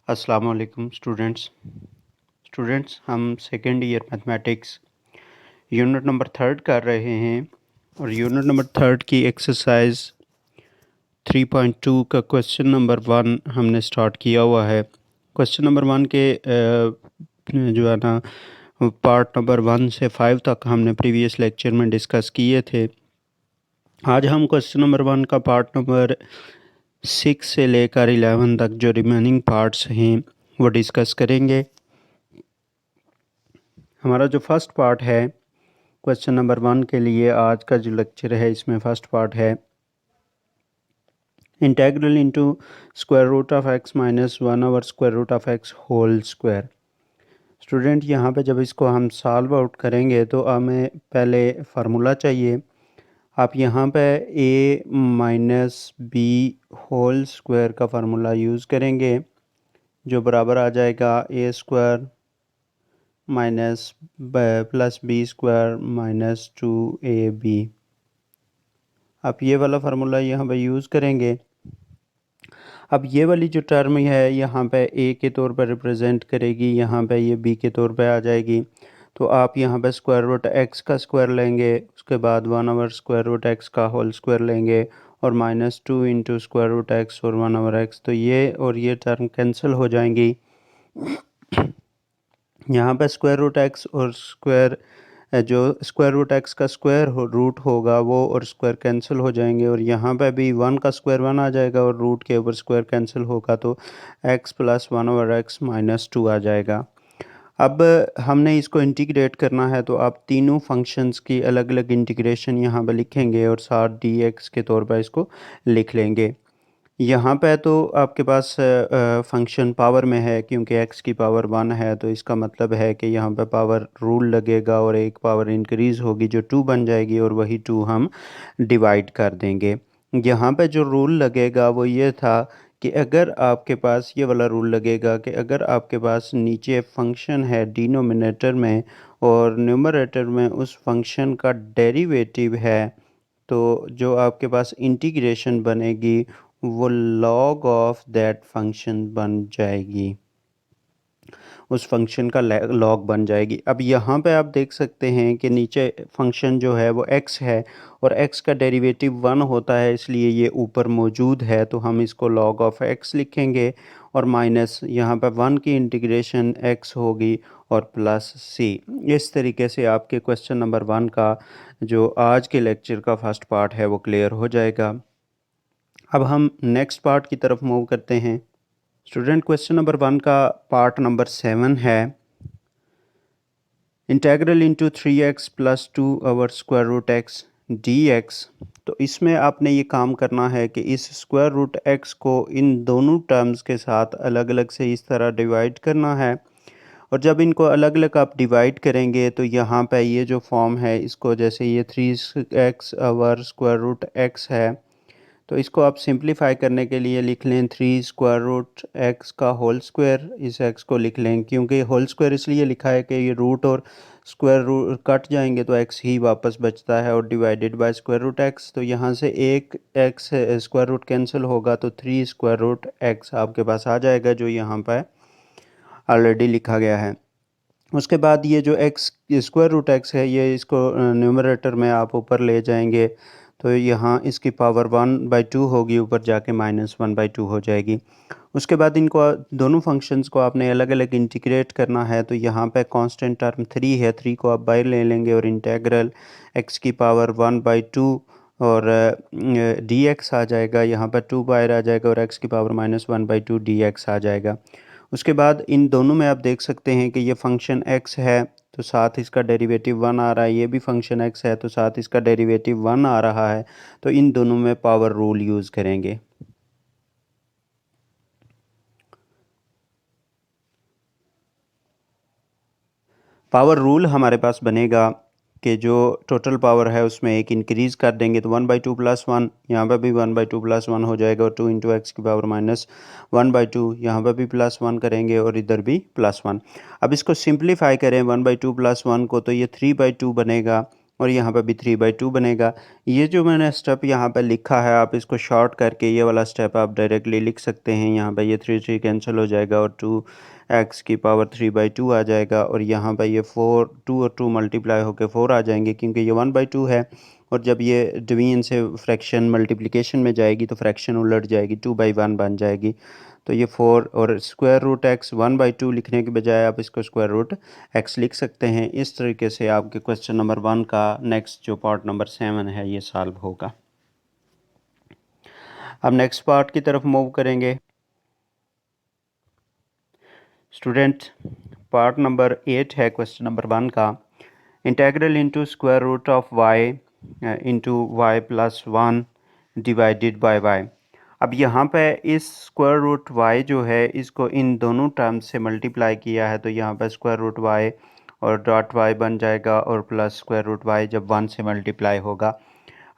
अस्सलाम वालेकुम स्टूडेंट्स हम second year mathematics unit number third कर रहे हैं और यूनिट नंबर थर्ड की एक्सरसाइज 3.2 का क्वेश्चन नंबर 1 हमने स्टार्ट किया हुआ है। क्वेश्चन नंबर 1 के जो है ना पार्ट नंबर 1 से 5 तक हमने प्रीवियस लेक्चर में डिस्कस किए थे। आज हम क्वेश्चन नंबर 1 का पार्ट नंबर 6 से लेकर 11 तक जो रिमेनिंग पार्ट्स हैं वो डिस्कस करेंगे। हमारा जो फर्स्ट पार्ट है क्वेश्चन नंबर 1 के लिए आज का जो लेक्चर है इसमें फर्स्ट पार्ट है integral into square root of X minus 1 over square root of X whole square. Student यहाँ पे जब इसको हम सॉल्व आउट करेंगे तो हमें पहले फार्मूला चाहिए। आप यहाँ पे a minus B whole square का फार्मूला यूज़ करेंगे जो बराबर आ जाएगा a square minus plus B square minus 2ab। आप ये वाला फार्मूला यहाँ पे यूज़ करेंगे। अब ये वाली जो टर्म है यहाँ पे a के तौर पर रिप्रेजेंट करेगी, यहाँ पे ये b के तौर पे आ जाएगी। तो आप यहाँ पे स्क्वायर रूट x का स्क्वायर लेंगे, उसके बाद 1 ओवर स्क्वायर रूट x का होल स्क्वायर लेंगे और minus 2 into square root x और 1 ओवर x। तो ये और ये टर्म कैंसिल हो जाएंगी। यहाँ पे स्क्वायर रूट x और जो स्क्वायर रूट x का स्क्वायर रूट होगा वो और स्क्वायर कैंसिल हो जाएंगे और यहाँ पे भी 1 का स्क्वायर 1 आ जाएगा और रूट के ऊपर स्क्वायर कैंसिल होगा तो x plus 1 over x minus 2 आ जाएगा। अब हमने इसको इंटीग्रेट करना है तो आप तीनों फंक्शंस की अलग अलग इंटीग्रेशन यहाँ पे लिखेंगे और साथ dx के तौर पर इसको लिख लेंगे। यहाँ पे तो आपके पास फंक्शन पावर में है क्योंकि x की पावर 1 है, तो इसका मतलब है कि यहाँ पे पावर रूल लगेगा और एक पावर इंक्रीज़ होगी जो 2 बन जाएगी और वही 2 हम डिवाइड कर देंगे। यहाँ पे जो रूल लगेगा वो ये था कि अगर आपके पास ये वाला रूल लगेगा कि अगर आपके पास नीचे फंक्शन है डिनोमिनेटर में और न्यूमरेटर में उस फंक्शन का डेरिवेटिव है तो जो आपके पास इंटीग्रेशन बनेगी वो लॉग ऑफ दैट फंक्शन बन जाएगी, उस फंक्शन का लॉग बन जाएगी। अब यहाँ पे आप देख सकते हैं कि नीचे फंक्शन जो है वो x है और x का डेरिवेटिव 1 होता है, इसलिए ये ऊपर मौजूद है तो हम इसको लॉग ऑफ x लिखेंगे और माइनस यहाँ पर 1 की इंटीग्रेशन x होगी और प्लस c। इस तरीके से आपके क्वेश्चन नंबर 1 का जो आज के लेक्चर का फर्स्ट पार्ट है वो क्लियर हो जाएगा। अब हम नेक्स्ट पार्ट की तरफ मूव करते हैं। स्टूडेंट क्वेश्चन नंबर 1 का पार्ट नंबर 7 है integral into 3x plus 2 over square root x dx। तो इसमें आपने ये काम करना है कि इस स्क्वायर रूट x को इन दोनों टर्म्स के साथ अलग अलग से इस तरह डिवाइड करना है और जब इनको अलग अलग आप डिवाइड करेंगे तो यहाँ पे ये जो फॉर्म है इसको जैसे ये 3x over square root x है तो इसको आप सिंप्लीफाई करने के लिए लिख लें 3 स्क्वायर रूट एक्स का होल स्क्वायर। इस x को लिख लें क्योंकि होल स्क्वायर इसलिए लिखा है कि ये रूट और स्क्वायर रूट कट जाएंगे तो x ही वापस बचता है और divided by square root x। तो यहाँ से एक x स्क्वायर रूट कैंसिल होगा तो 3 स्क्वायर रूट x आपके पास आ जाएगा जो यहाँ पर ऑलरेडी लिखा गया है। उसके बाद ये जो x स्क्वायर रूट x है ये इसको न्यूमरेटर में आप ऊपर ले जाएंगे तो यहाँ इसकी पावर 1/2 होगी, ऊपर जाके -1/2 हो जाएगी। उसके बाद इनको दोनों फंक्शंस को आपने अलग अलग इंटीग्रेट करना है तो यहाँ पे कांस्टेंट टर्म 3 है, 3 को आप बाहर ले लेंगे और इंटेग्रल x की पावर 1/2 और dx आ जाएगा। यहाँ पर 2 बाहर आ जाएगा और x की पावर -1/2 dx आ जाएगा। उसके बाद इन दोनों में आप देख सकते हैं कि ये फंक्शन x है तो साथ इसका डेरिवेटिव 1 आ रहा है, ये भी फंक्शन x है तो साथ इसका डेरिवेटिव 1 आ रहा है। तो इन दोनों में पावर रूल यूज़ करेंगे। पावर रूल हमारे पास बनेगा कि जो टोटल पावर है उसमें एक इंक्रीज़ कर देंगे तो 1/2 प्लस 1 यहाँ पर भी 1/2 प्लस 1 हो जाएगा और 2 इंटू एक्स की पावर -1/2 यहाँ पर भी प्लस 1 करेंगे और इधर भी प्लस 1। अब इसको सिंप्लीफाई करें 1/2 प्लस 1 को तो ये 3/2 बनेगा और यहाँ पर भी 3/2 बनेगा। ये जो मैंने स्टेप यहाँ पे लिखा है आप इसको शॉर्ट करके ये वाला स्टेप आप डायरेक्टली लिख सकते हैं। यहाँ पे ये 3 कैंसिल हो जाएगा और 2x की पावर 3/2 आ जाएगा और यहाँ पे ये 2 और 2 मल्टीप्लाई होकर 4 आ जाएंगे क्योंकि ये 1/2 है। और जब ये डिवीजन से फ्रैक्शन मल्टीप्लिकेशन में जाएगी तो फ्रैक्शन उलट जाएगी, 2/1 बन जाएगी। तो ये 4 और स्क्वायर रूट एक्स 1/2 लिखने के बजाय आप इसको स्क्वायर रूट एक्स लिख सकते हैं। इस तरीके से आपके क्वेश्चन नंबर 1 का नेक्स्ट जो पार्ट नंबर 7 है ये सॉल्व होगा। अब नेक्स्ट पार्ट की तरफ मूव करेंगे। स्टूडेंट पार्ट नंबर 8 है क्वेश्चन नंबर 1 का। Integral into square root of y into Y plus 1 divided by y। अब यहाँ पे इस स्क्वायर रूट y जो है इसको इन दोनों टर्म्स से मल्टीप्लाई किया है तो यहाँ पे स्क्वायर रूट y और डॉट y बन जाएगा और प्लस स्क्वायर रूट y जब 1 से मल्टीप्लाई होगा।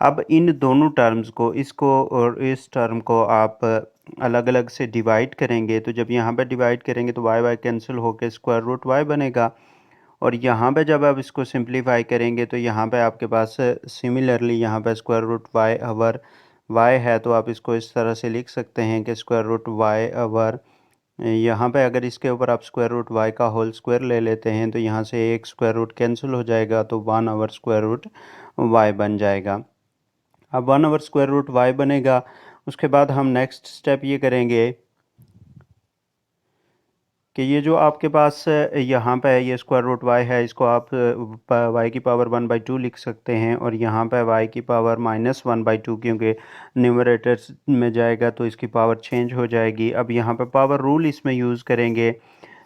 अब इन दोनों टर्म्स को इसको और इस टर्म को आप अलग अलग से डिवाइड करेंगे तो जब यहाँ पे डिवाइड करेंगे तो y कैंसिल होकर स्क्वायर रूट y बनेगा। और यहाँ पे जब आप इसको सिंप्लीफाई करेंगे तो यहाँ पे आपके पास सिमिलरली यहाँ पे स्क्वायर रूट y अवर y है तो आप इसको इस तरह से लिख सकते हैं कि स्क्वायर रूट y अवर यहाँ पे अगर इसके ऊपर आप स्क्वायर रूट y का होल स्क्वायर ले लेते हैं तो यहाँ से एक स्क्वायर रूट कैंसिल हो जाएगा तो 1 ओवर स्क्वायर रूट y बन जाएगा। अब 1 ओवर स्क्वायर रूट y बनेगा। उसके बाद हम नेक्स्ट स्टेप ये करेंगे कि ये जो आपके पास यहाँ पे ये स्क्वायर रूट y है इसको आप y की पावर 1/2 लिख सकते हैं और यहाँ पे y की पावर -1/2 क्योंकि न्यूमरेटर्स में जाएगा तो इसकी पावर चेंज हो जाएगी। अब यहाँ पे पावर रूल इसमें यूज़ करेंगे।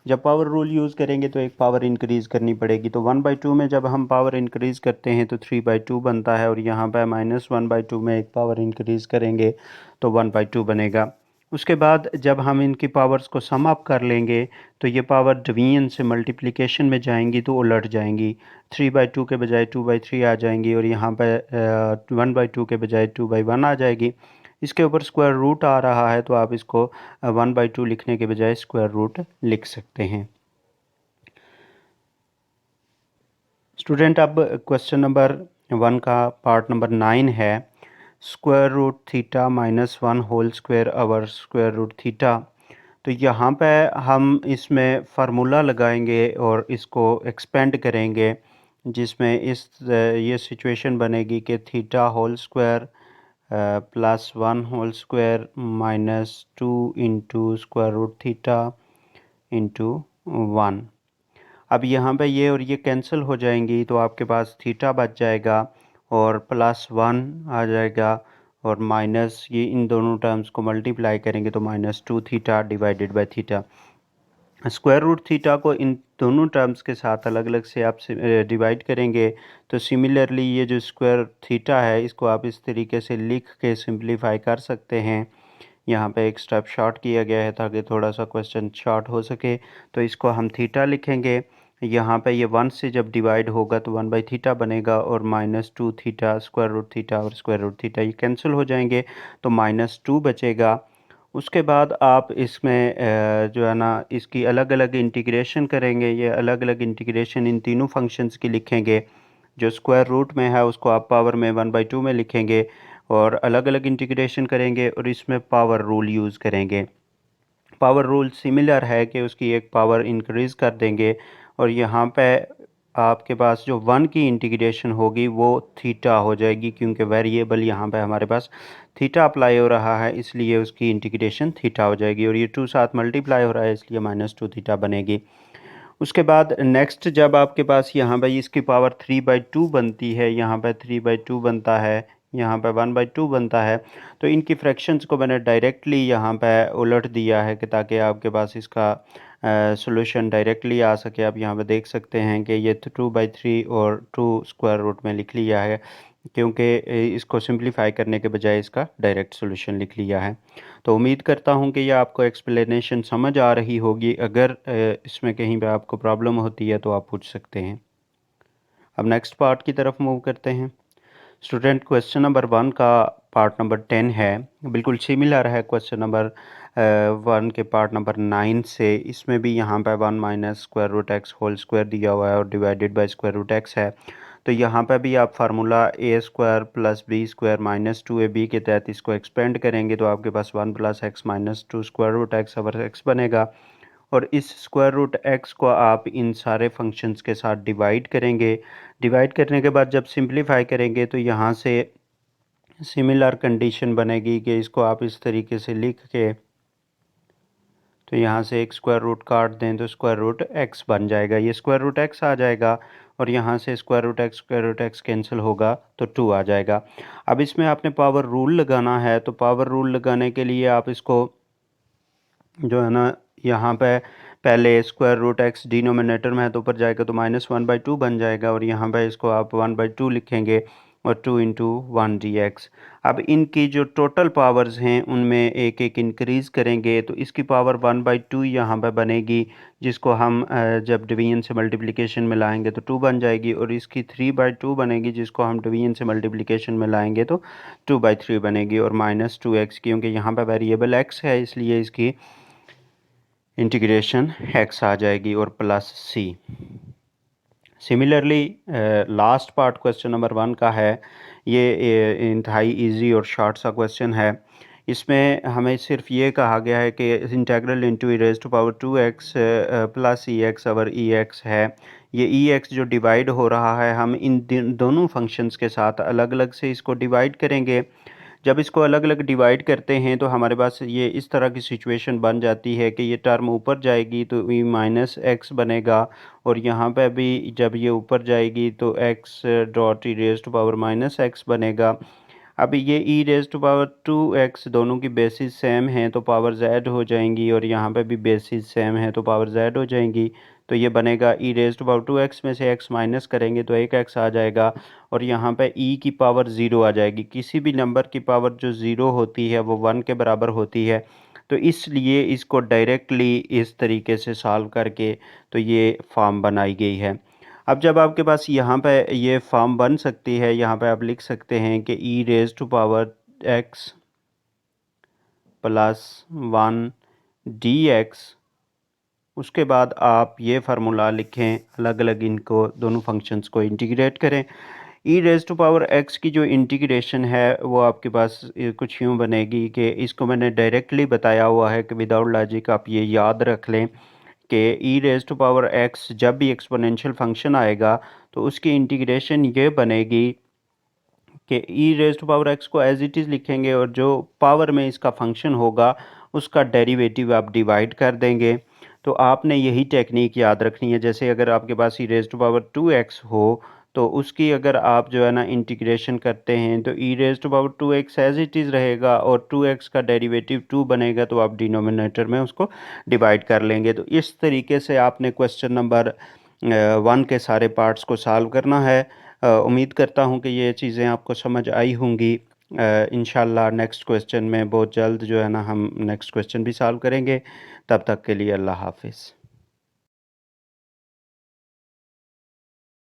जब पावर रूल यूज़ करेंगे तो एक पावर इंक्रीज़ करनी पड़ेगी तो 1/2 में जब हम पावर इंक्रीज़ करते हैं तो 3/2 बनता है और यहाँ पे -1/2 में एक पावर इंक्रीज़ करेंगे तो 1/2 बनेगा। उसके बाद जब हम इनकी पावर्स को सम अप कर लेंगे तो ये पावर डिवीजन से मल्टीप्लिकेशन में जाएंगी तो उलट जाएंगी, 3/2 के बजाय 2/3 आ जाएंगी और यहाँ पे 1/2 के बजाय 2/1 आ जाएगी। इसके ऊपर स्क्वायर रूट आ रहा है तो आप इसको 1/2 लिखने के बजाय स्क्वायर रूट लिख सकते हैं। स्टूडेंट अब क्वेश्चन नंबर 1 का पार्ट नंबर 9 है। Square root theta -1 whole square over square root theta. तो यहाँ पे हम इसमें फार्मूला लगाएंगे और इसको एक्सपेंड करेंगे जिसमें ये सिचुएशन बनेगी कि theta whole square +1 whole square -2 into square root theta into 1। अब यहाँ पे ये और ये कैंसिल हो जाएंगी तो आपके पास थीटा बच जाएगा और +1 आ जाएगा और माइनस ये इन दोनों टर्म्स को मल्टीप्लाई करेंगे तो -2 theta divided by theta. Square root theta को इन दोनों टर्म्स के साथ अलग अलग से आप डिवाइड करेंगे तो सिमिलरली ये जो स्क्वायर थीटा है इसको आप इस तरीके से लिख के सिंप्लीफाई कर सकते हैं। यहाँ पे एक स्टेप शॉर्ट किया गया है ताकि थोड़ा सा क्वेश्चन शॉर्ट हो सके। तो इसको हम थीटा लिखेंगे। यहाँ पे ये 1 से जब डिवाइड होगा तो 1/थीटा बनेगा और -2 थीटा स्क्वायर रूट थीटा और स्क्वायर रूट थीटा ये कैंसिल हो जाएंगे तो -2 बचेगा। उसके बाद आप इसमें जो है ना इसकी अलग अलग इंटीग्रेशन करेंगे। ये अलग अलग इंटीग्रेशन इन तीनों फंक्शंस की लिखेंगे। जो स्क्वायर रूट में है उसको आप पावर में 1/2 में लिखेंगे और अलग अलग इंटीग्रेशन करेंगे और इसमें पावर रूल यूज़ करेंगे। पावर रूल सिमिलर है कि उसकी एक पावर इंक्रीज़ कर देंगे और यहाँ पे आपके पास जो 1 की इंटीग्रेशन होगी वो थीटा हो जाएगी क्योंकि वेरिएबल यहाँ पे हमारे पास थीटा अप्लाई हो रहा है इसलिए उसकी इंटीग्रेशन थीटा हो जाएगी और ये 2 साथ मल्टीप्लाई हो रहा है इसलिए -2 थीटा बनेगी। उसके बाद नेक्स्ट जब आपके पास यहाँ पे इसकी पावर 3/2 बनती है, यहाँ पे 3/2 बनता है, यहाँ पे 1/2 बनता है तो इनकी फ्रैक्शंस को मैंने डायरेक्टली यहाँ पे उलट दिया है कि ताकि आपके पास इसका सॉल्यूशन डायरेक्टली आ सके। आप यहाँ पे देख सकते हैं कि ये 2/3 और 2 स्क्वायर रूट में लिख लिया है क्योंकि इसको सिंप्लीफाई करने के बजाय इसका डायरेक्ट सॉल्यूशन लिख लिया है। तो उम्मीद करता हूँ कि यह आपको एक्सप्लेनेशन समझ आ रही होगी। अगर इसमें कहीं पे आपको प्रॉब्लम होती है तो आप पूछ सकते हैं। अब नेक्स्ट पार्ट की तरफ मूव करते हैं। स्टूडेंट क्वेश्चन नंबर 1 का पार्ट नंबर 10 है, बिल्कुल सिमिलर है क्वेश्चन नंबर 1 के पार्ट नंबर 9 से। इसमें भी यहाँ पे 1 - square root X whole square दिया हुआ है और divided by square root X है। तो यहाँ पे भी आप formula A square plus B square minus 2ab के तहत इसको एक्सपेंड करेंगे तो आपके पास 1 plus X minus 2 square root X over X बनेगा। और इस स्क्वायर रूट एक्स को आप इन सारे फंक्शंस के साथ डिवाइड करेंगे। डिवाइड करने के बाद जब सिंप्लीफाई करेंगे तो यहाँ से सिमिलर कंडीशन बनेगी कि इसको आप इस तरीके से लिख के तो यहाँ से एक स्क्वायर रूट काट दें तो स्क्वायर रूट एक्स बन जाएगा, ये स्क्वायर रूट एक्स आ जाएगा और यहाँ से स्क्वायर रूट एक्स कैंसिल होगा तो 2 आ जाएगा। अब इसमें आपने पावर रूल लगाना है, तो पावर रूल लगाने के लिए आप इसको जो है ना यहाँ पे पहले स्क्वायर रूट एक्स डिनोमिनेटर में है तो ऊपर जाएगा तो -1/2 बन जाएगा और यहाँ पे इसको आप 1/2 लिखेंगे और 2 इंटू 1 dx। अब इनकी जो टोटल पावर्स हैं उनमें एक एक इंक्रीज़ करेंगे तो इसकी पावर 1/2 यहाँ पे बनेगी, जिसको हम जब डिवीजन से मल्टीप्लिकेशन में लाएंगे तो 2 बन जाएगी और इसकी 3/2 बनेगी, जिसको हम डिवीजन से मल्टीप्लिकेशन में लाएंगे तो 2/3 बनेगी और -2x क्योंकि यहाँ पे वेरिएबल x है इसलिए इसकी इंटीग्रेशन x आ जाएगी और plus c। Similarly last part question number 1 का है, ये इंतहाई इजी और शॉर्ट सा क्वेश्चन है। इसमें हमें सिर्फ ये कहा गया है कि integral into e⁻²x plus ex over ex है। ये ex जो डिवाइड हो रहा है हम इन दोनों फंक्शंस के साथ अलग अलग से इसको डिवाइड करेंगे। जब इसको अलग अलग डिवाइड करते हैं तो हमारे पास ये इस तरह की सिचुएशन बन जाती है कि ये टर्म ऊपर जाएगी तो e माइनस एक्स बनेगा और यहाँ पे भी जब ये ऊपर जाएगी तो x डॉट e⁻−x बनेगा। अब ये e⁻²x दोनों की बेसिस सेम हैं तो पावर z हो जाएंगी और यहाँ पे भी बेसिस सेम है तो पावर z हो जाएंगी। तो ये बनेगा e⁻²x में से x माइनस करेंगे तो एक x आ जाएगा और यहाँ पे e की पावर 0 आ जाएगी। किसी भी नंबर की पावर जो 0 होती है वो 1 के बराबर होती है, तो इसलिए इसको डायरेक्टली इस तरीके से सॉल्व करके तो ये फॉर्म बनाई गई है। अब जब आपके पास यहाँ पे ये फॉर्म बन सकती है, यहाँ पे आप लिख सकते हैं कि e⁻x प्लस 1 dx, उसके बाद आप ये फार्मूला लिखें, अलग अलग इनको दोनों फंक्शंस को इंटीग्रेट करें। e⁻x की जो इंटीग्रेशन है वो आपके पास कुछ यूँ बनेगी कि इसको मैंने डायरेक्टली बताया हुआ है कि विदाउट लॉजिक आप ये याद रख लें कि e⁻x जब भी एक्सपोनेंशियल फंक्शन आएगा तो उसकी इंटीग्रेशन ये बनेगी कि e⁻x को एज इट इज़ लिखेंगे और जो पावर में इसका फंक्शन होगा उसका डेरिवेटिव आप डिवाइड कर देंगे। तो आपने यही टेक्निक याद रखनी है। जैसे अगर आपके पास e⁻2x हो तो उसकी अगर आप जो है ना इंटीग्रेशन करते हैं तो e⁻2x एज इट इज़ रहेगा और 2x का डेरिवेटिव 2 बनेगा तो आप डिनोमिनेटर में उसको डिवाइड कर लेंगे। तो इस तरीके से आपने क्वेश्चन नंबर 1 के सारे पार्ट्स को सॉल्व करना है। उम्मीद करता हूँ कि ये चीज़ें आपको समझ आई होंगी। इंशाल्लाह नेक्स्ट क्वेश्चन में बहुत जल्द जो है ना हम नेक्स्ट क्वेश्चन भी सॉल्व करेंगे। तब तक के लिए अल्लाह हाफिज़।